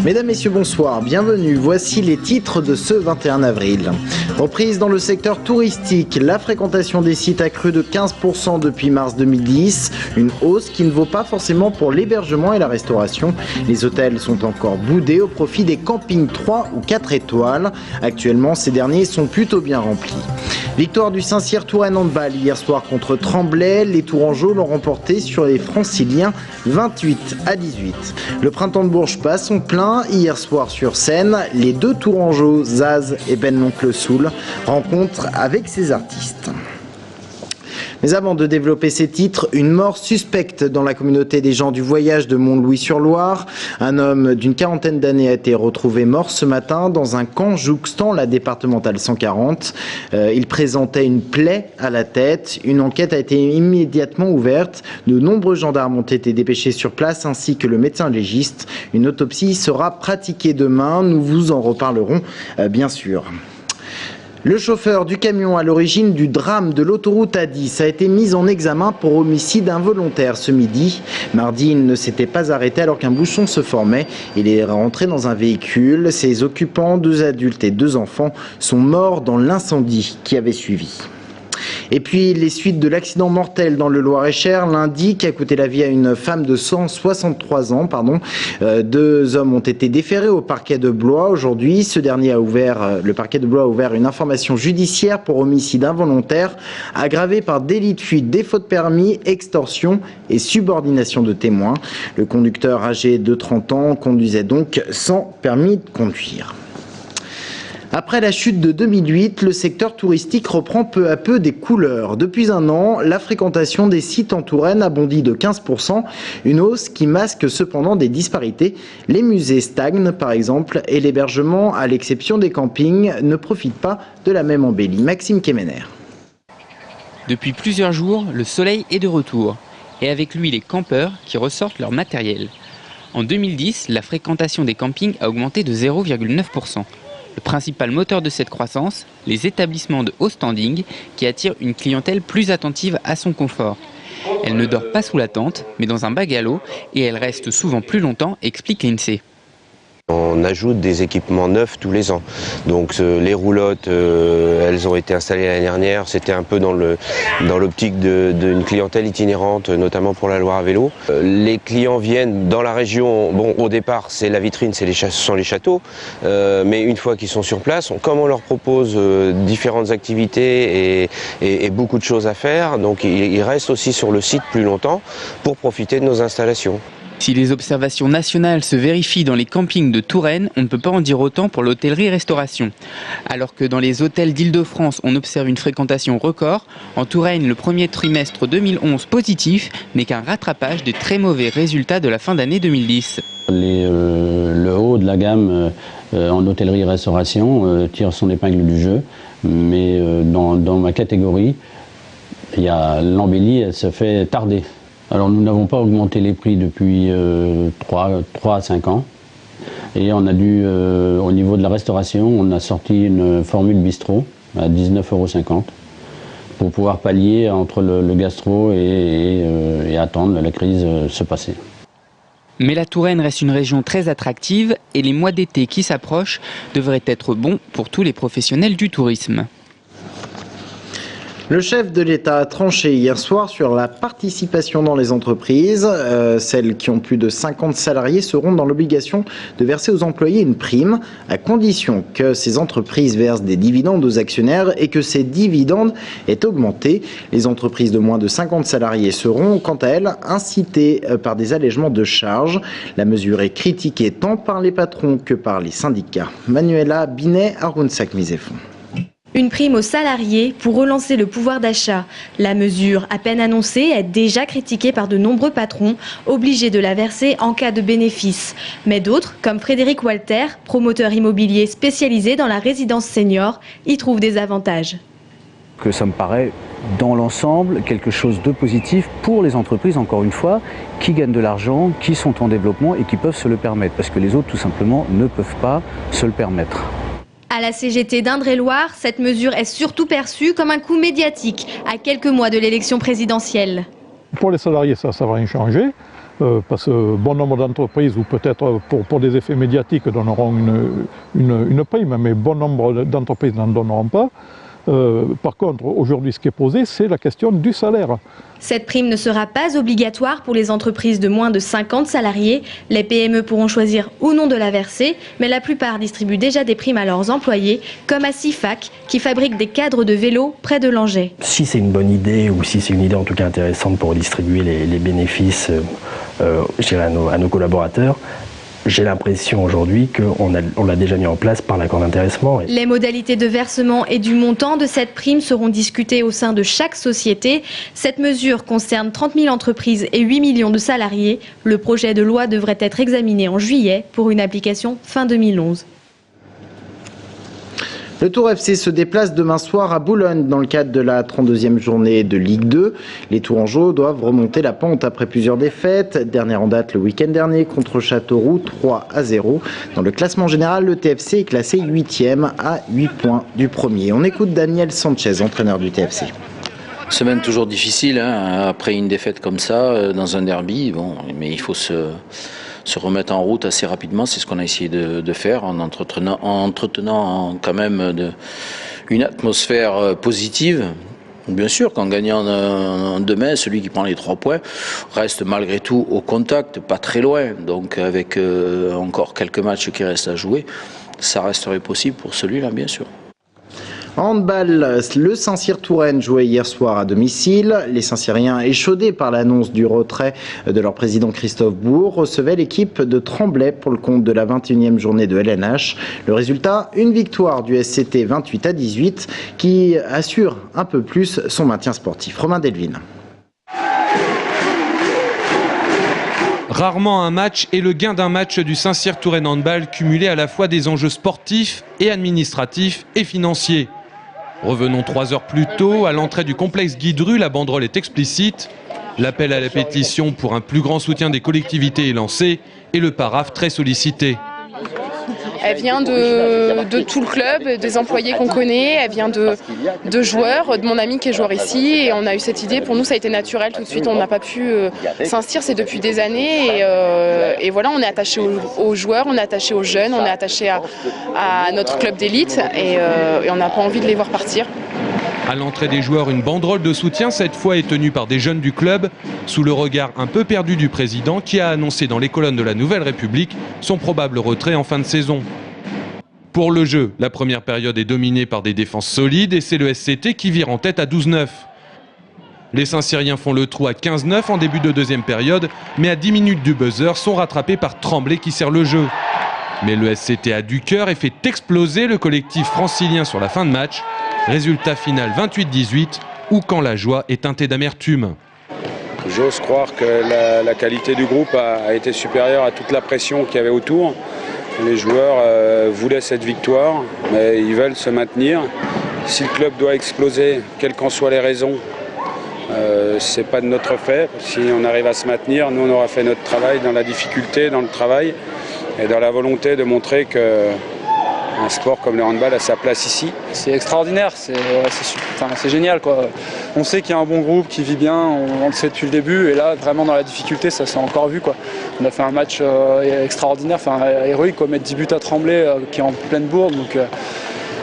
Mesdames, Messieurs, bonsoir, bienvenue. Voici les titres de ce 21 avril. Reprise dans le secteur touristique, la fréquentation des sites a cru de 15% depuis mars 2010. Une hausse qui ne vaut pas forcément pour l'hébergement et la restauration. Les hôtels sont encore boudés au profit des campings 3 ou 4 étoiles. Actuellement, ces derniers sont plutôt bien remplis. Victoire du Saint-Cyr Touraine handball hier soir contre Tremblay. Les Tourangeaux l'ont remporté sur les Franciliens 28-18. Le printemps de Bourges passe son plein. Hier soir sur scène, les deux Tourangeaux, Zaz et Ben l'Oncle Soul, rencontrent avec ces artistes. Mais avant de développer ces titres, une mort suspecte dans la communauté des gens du voyage de Mont-Louis-sur-Loire. Un homme d'une quarantaine d'années a été retrouvé mort ce matin dans un camp jouxtant la départementale 140. Il présentait une plaie à la tête. Une enquête a été immédiatement ouverte. De nombreux gendarmes ont été dépêchés sur place ainsi que le médecin légiste. Une autopsie sera pratiquée demain. Nous vous en reparlerons bien sûr. Le chauffeur du camion à l'origine du drame de l'autoroute A10 a été mis en examen pour homicide involontaire ce midi. Mardi, il ne s'était pas arrêté alors qu'un bouchon se formait. Il est rentré dans un véhicule. Ses occupants, 2 adultes et 2 enfants, sont morts dans l'incendie qui avait suivi. Et puis les suites de l'accident mortel dans le Loir-et-Cher lundi qui a coûté la vie à une femme de 163 ans. 2 hommes ont été déférés au parquet de Blois aujourd'hui. Le parquet de Blois a ouvert une information judiciaire pour homicide involontaire aggravé par délit de fuite, défaut de permis, extorsion et subordination de témoins. Le conducteur âgé de 30 ans conduisait donc sans permis de conduire. Après la chute de 2008, le secteur touristique reprend peu à peu des couleurs. Depuis un an, la fréquentation des sites en Touraine a bondi de 15%, une hausse qui masque cependant des disparités. Les musées stagnent par exemple et l'hébergement, à l'exception des campings, ne profite pas de la même embellie. Maxime Kemener. Depuis plusieurs jours, le soleil est de retour et avec lui les campeurs qui ressortent leur matériel. En 2010, la fréquentation des campings a augmenté de 0,9%. Le principal moteur de cette croissance, les établissements de haut standing qui attirent une clientèle plus attentive à son confort. Elle ne dort pas sous la tente, mais dans un bungalow et elle reste souvent plus longtemps, explique l'INSEE. On ajoute des équipements neufs tous les ans. Donc les roulottes, elles ont été installées l'année dernière. C'était un peu dans l'optique d'une clientèle itinérante, notamment pour la Loire à vélo. Les clients viennent dans la région. Bon, au départ, c'est la vitrine, ce sont les châteaux. Mais une fois qu'ils sont sur place, comme on leur propose différentes activités et beaucoup de choses à faire, donc ils restent aussi sur le site plus longtemps pour profiter de nos installations. Si les observations nationales se vérifient dans les campings de Touraine, on ne peut pas en dire autant pour l'hôtellerie-restauration. Alors que dans les hôtels d'Île-de-France, on observe une fréquentation record, en Touraine, le premier trimestre 2011 positif n'est qu'un rattrapage des très mauvais résultats de la fin d'année 2010. Le haut de la gamme en hôtellerie-restauration tire son épingle du jeu, mais dans ma catégorie, l'embellie, elle se fait tarder. Alors nous n'avons pas augmenté les prix depuis 3 à 5 ans et on a dû, au niveau de la restauration, on a sorti une formule bistrot à 19,50 € pour pouvoir pallier entre le gastro et attendre la crise se passer. Mais la Touraine reste une région très attractive et les mois d'été qui s'approchent devraient être bons pour tous les professionnels du tourisme. Le chef de l'État a tranché hier soir sur la participation dans les entreprises. Celles qui ont plus de 50 salariés seront dans l'obligation de verser aux employés une prime, à condition que ces entreprises versent des dividendes aux actionnaires et que ces dividendes aient augmenté. Les entreprises de moins de 50 salariés seront, quant à elles, incitées par des allègements de charges. La mesure est critiquée tant par les patrons que par les syndicats. Manuela Binet, Arunsak-Misefon. Une prime aux salariés pour relancer le pouvoir d'achat. La mesure, à peine annoncée, est déjà critiquée par de nombreux patrons, obligés de la verser en cas de bénéfice. Mais d'autres, comme Frédéric Walter, promoteur immobilier spécialisé dans la résidence senior, y trouvent des avantages. Que ça me paraît, dans l'ensemble, quelque chose de positif pour les entreprises, encore une fois, qui gagnent de l'argent, qui sont en développement et qui peuvent se le permettre. Parce que les autres, tout simplement, ne peuvent pas se le permettre. À la CGT d'Indre-et-Loire, cette mesure est surtout perçue comme un coup médiatique à quelques mois de l'élection présidentielle. Pour les salariés, ça ne va rien changer, parce que bon nombre d'entreprises, ou peut-être pour des effets médiatiques, donneront une prime, mais bon nombre d'entreprises n'en donneront pas. Par contre, aujourd'hui, ce qui est posé, c'est la question du salaire. Cette prime ne sera pas obligatoire pour les entreprises de moins de 50 salariés. Les PME pourront choisir ou non de la verser, mais la plupart distribuent déjà des primes à leurs employés, comme à Sifac, qui fabrique des cadres de vélo près de Langeais. Si c'est une bonne idée, ou si c'est une idée en tout cas intéressante pour distribuer les bénéfices à nos collaborateurs, j'ai l'impression aujourd'hui qu'on l'a déjà mis en place par l'accord d'intéressement. Les modalités de versement et du montant de cette prime seront discutées au sein de chaque société. Cette mesure concerne 30 000 entreprises et 8 millions de salariés. Le projet de loi devrait être examiné en juillet pour une application fin 2011. Le Tour FC se déplace demain soir à Boulogne dans le cadre de la 32e journée de Ligue 2. Les Tourangeaux doivent remonter la pente après plusieurs défaites. Dernière en date le week-end dernier contre Châteauroux, 3-0. Dans le classement général, le TFC est classé 8e à 8 points du premier. On écoute Daniel Sanchez, entraîneur du TFC. Semaine toujours difficile, hein, après une défaite comme ça, dans un derby. Bon, mais il faut se remettre en route assez rapidement, c'est ce qu'on a essayé de faire en entretenant quand même une atmosphère positive. Bien sûr qu'en gagnant demain, celui qui prend les 3 points reste malgré tout au contact, pas très loin. Donc avec encore quelques matchs qui restent à jouer, ça resterait possible pour celui-là, bien sûr. En handball, le Saint-Cyr-Touraine jouait hier soir à domicile. Les Saint-Cyriens, échaudés par l'annonce du retrait de leur président Christophe Bourg, recevaient l'équipe de Tremblay pour le compte de la 21e journée de LNH. Le résultat, une victoire du SCT 28-18 qui assure un peu plus son maintien sportif. Romain Delvin. Rarement un match et le gain d'un match du Saint-Cyr-Touraine handball cumulé à la fois des enjeux sportifs et administratifs et financiers. Revenons 3 heures plus tôt, à l'entrée du complexe Guidru, la banderole est explicite. L'appel à la pétition pour un plus grand soutien des collectivités est lancé et le paraphe très sollicité. Elle vient de tout le club, des employés qu'on connaît, elle vient de joueurs, de mon ami qui est joueur ici, et on a eu cette idée, pour nous ça a été naturel tout de suite, on n'a pas pu s'inscrire, c'est depuis des années, et voilà, on est attaché aux joueurs, on est attaché aux jeunes, on est attaché à notre club d'élite, et on n'a pas envie de les voir partir. À l'entrée des joueurs, une banderole de soutien, cette fois est tenue par des jeunes du club, sous le regard un peu perdu du président qui a annoncé dans les colonnes de la Nouvelle République son probable retrait en fin de saison. Pour le jeu, la première période est dominée par des défenses solides et c'est le SCT qui vire en tête à 12-9. Les Saint-Cyriens font le trou à 15-9 en début de deuxième période, mais à 10 minutes du buzzer sont rattrapés par Tremblay qui sert le jeu. Mais le SCT a du cœur et fait exploser le collectif francilien sur la fin de match. Résultat final 28-18, ou quand la joie est teintée d'amertume. J'ose croire que la qualité du groupe a été supérieure à toute la pression qu'il y avait autour. Les joueurs voulaient cette victoire, mais ils veulent se maintenir. Si le club doit exploser, quelles qu'en soient les raisons, c'est pas de notre fait. Si on arrive à se maintenir, nous on aura fait notre travail dans la difficulté, dans le travail et dans la volonté de montrer que un sport comme le handball a sa place ici. C'est extraordinaire, c'est génial, quoi. On sait qu'il y a un bon groupe qui vit bien, on le sait depuis le début, et là vraiment dans la difficulté ça s'est encore vu, quoi. On a fait un match extraordinaire, héroïque, quoi. Mettre 10 buts à Tremblay qui est en pleine bourre, donc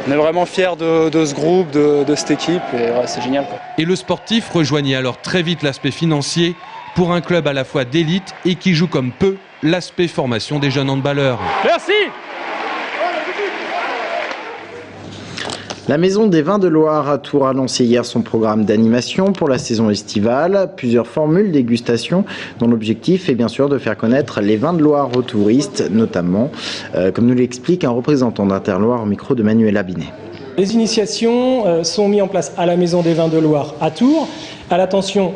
on est vraiment fiers de ce groupe, de cette équipe, et c'est génial, quoi. Et le sportif rejoignait alors très vite l'aspect financier pour un club à la fois d'élite et qui joue comme peu l'aspect formation des jeunes handballeurs. Merci. La Maison des Vins de Loire à Tours a lancé hier son programme d'animation pour la saison estivale. Plusieurs formules dégustation dont l'objectif est bien sûr de faire connaître les vins de Loire aux touristes, notamment, comme nous l'explique un représentant d'Interloire au micro de Manuel Abinet. Les initiations sont mises en place à la Maison des Vins de Loire à Tours, à l'attention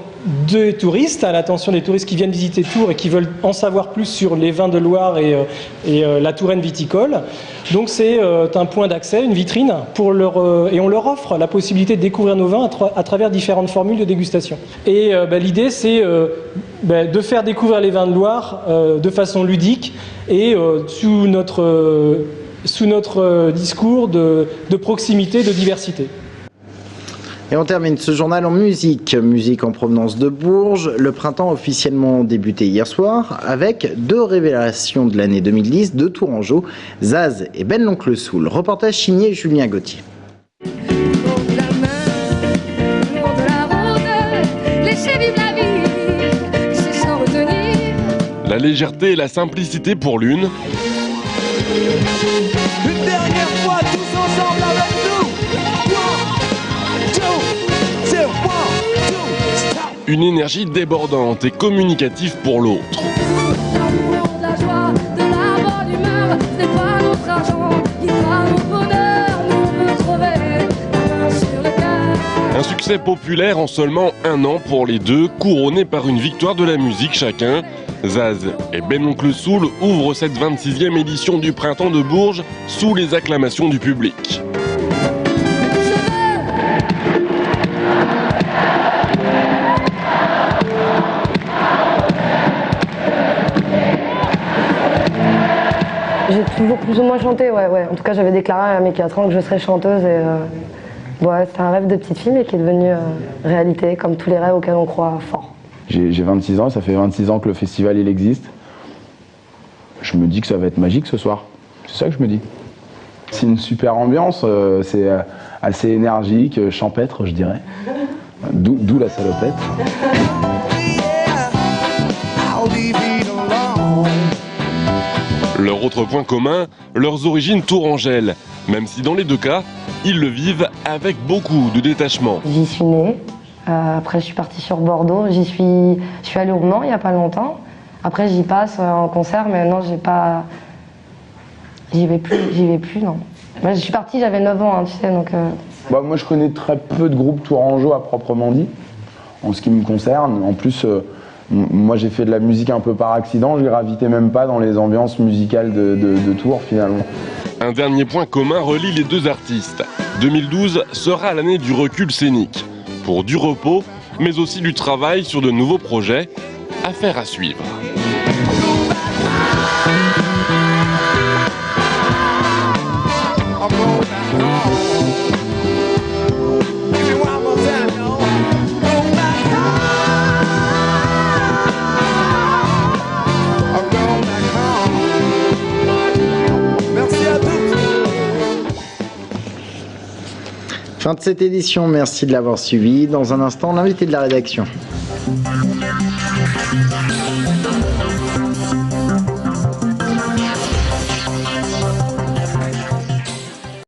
des touristes, à l'attention des touristes qui viennent visiter Tours et qui veulent en savoir plus sur les vins de Loire et la Touraine viticole. Donc c'est un point d'accès, une vitrine, et on leur offre la possibilité de découvrir nos vins à travers différentes formules de dégustation. Et l'idée c'est de faire découvrir les vins de Loire de façon ludique et sous notre sous notre discours de proximité, de diversité. Et on termine ce journal en musique. Musique en provenance de Bourges. Le printemps a officiellement débuté hier soir avec 2 révélations de l'année 2010 de Tourangeau, Zaz et Ben l'Oncle Soul. Reportage signé Julien Gauthier. La légèreté et la simplicité pour l'une. Une dernière fois tous ensemble avec nous. Une énergie débordante et communicative pour l'autre. Un succès populaire en seulement 1 an pour les deux, couronné par une victoire de la musique chacun. Zaz et Ben l'Oncle Soul ouvrent cette 26e édition du Printemps de Bourges sous les acclamations du public. J'ai toujours plus ou moins chanté, ouais. En tout cas, j'avais déclaré à mes 4 ans que je serais chanteuse et c'est un rêve de petite fille mais qui est devenu réalité, comme tous les rêves auxquels on croit fort. J'ai 26 ans, ça fait 26 ans que le festival il existe. Je me dis que ça va être magique ce soir. C'est ça que je me dis. C'est une super ambiance, c'est assez énergique, champêtre je dirais. D'où la salopette. Leur autre point commun, leurs origines tourangelles, même si dans les deux cas, ils le vivent avec beaucoup de détachement. J'y suis née, après je suis partie sur Bordeaux, je suis allée au Mans il n'y a pas longtemps. Après j'y passe en concert, mais non, j'y vais plus, non. Moi, je suis partie, j'avais 9 ans, hein, tu sais, donc... Moi je connais très peu de groupes tourangeaux à proprement dit, en ce qui me concerne. En plus, moi j'ai fait de la musique un peu par accident, je gravitais même pas dans les ambiances musicales de Tours finalement. Un dernier point commun relie les deux artistes. 2012 sera l'année du recul scénique, pour du repos, mais aussi du travail sur de nouveaux projets, affaire à suivre. Fin de cette édition, merci de l'avoir suivi. Dans un instant, l'invité de la rédaction.